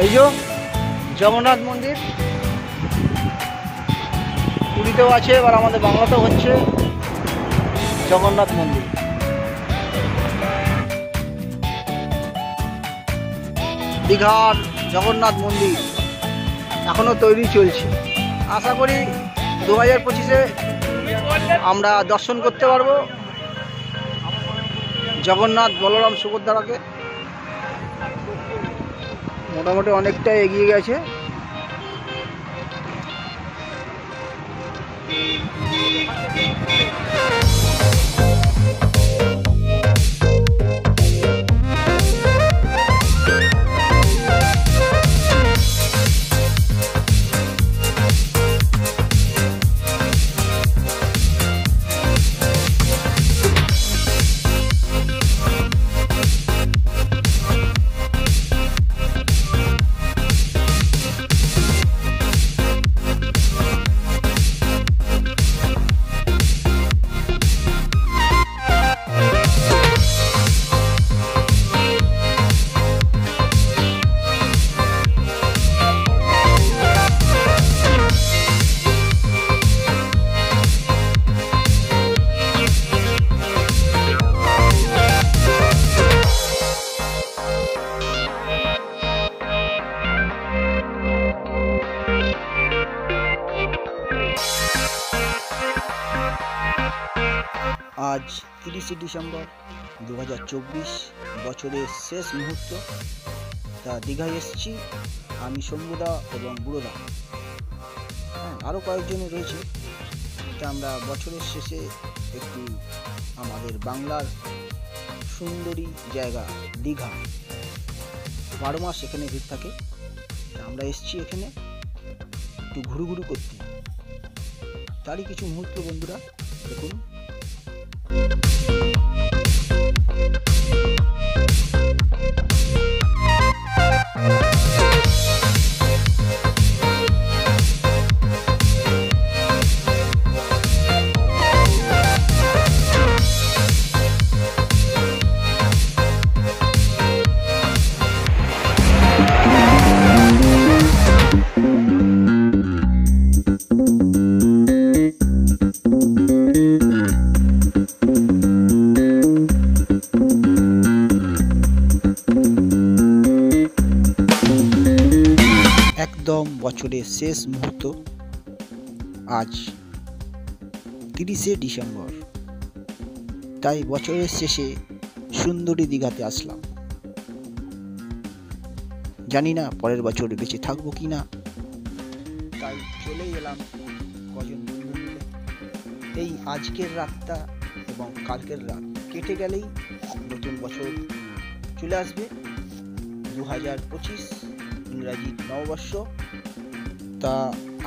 এই যে জগন্নাথ মন্দির পুরীতেও আছে, এবার আমাদের বাংলাতেও হচ্ছে জগন্নাথ মন্দির। দীঘার জগন্নাথ মন্দির এখনো তৈরি চলছে। আশা করি 2025-এ আমরা দর্শন করতে পারবো জগন্নাথ বলরাম সুভদ্রাকে। মোটামুটি অনেকটাই এগিয়ে গেছে। আজ 30শে ডিসেম্বর 2024, বছরের শেষ মুহূর্ত। তা দীঘায় এসেছি আমি, শম্ভুদা এবং বুড়োদা, আরও কয়েকজন রয়েছে। তা আমরা বছরের শেষে একটু আমাদের বাংলার সুন্দরী জায়গা দীঘা, 12 মাস এখানে ভিড় থাকে। আমরা এসেছি এখানে একটু ঘুরু করতে। তারই কিছু মুহূর্ত বন্ধুরা দেখুন। একদম বছরের শেষ মুহূর্ত, আজ 30শে ডিসেম্বর। তাই বছরের শেষে সুন্দরী দীঘাতে আসলাম। জানি না পরের বছর বেঁচে থাকবো কি না, তাই চলেই এলাম কজন বন্ধু মিলে। এই আজকের রাতটা এবং কালকের রাত কেটে গেলেই নতুন বছর চলে আসবে, 2025 ইংরাজি নববর্ষ। তা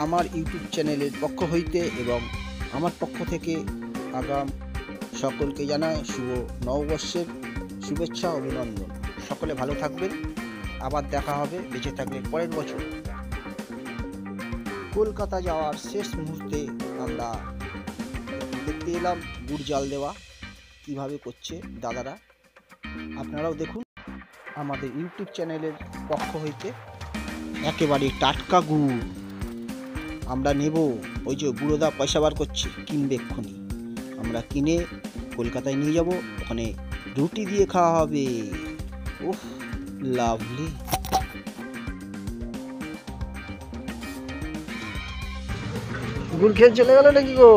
আমার ইউটিউব চ্যানেলের পক্ষ হইতে এবং আমার পক্ষ থেকে আগাম সকলকে জানাই শুভ নববর্ষের শুভেচ্ছা, অভিনন্দন। সকলে ভালো থাকবেন, আবার দেখা হবে বেঁচে থাকলে পরের বছর। কলকাতা যাওয়ার শেষ মুহূর্তে আমরা দেখতে এলাম গুড় জাল দেওয়া কিভাবে করছে দাদারা। আপনারাও দেখুন আমাদের ইউটিউব চ্যানেলের পক্ষ হইতে একেবারে টাটকা গুড় আমরা নেব। ওই যে বুড়োদা পয়সা বার করছে, কিনবে এক্ষুনি। আমরা কিনে কলকাতায় নিয়ে যাব, ওখানে রুটি দিয়ে খাওয়া হবে। উফ, লাভলি। গুড় খেয়ে চলে গেল নাকি গো?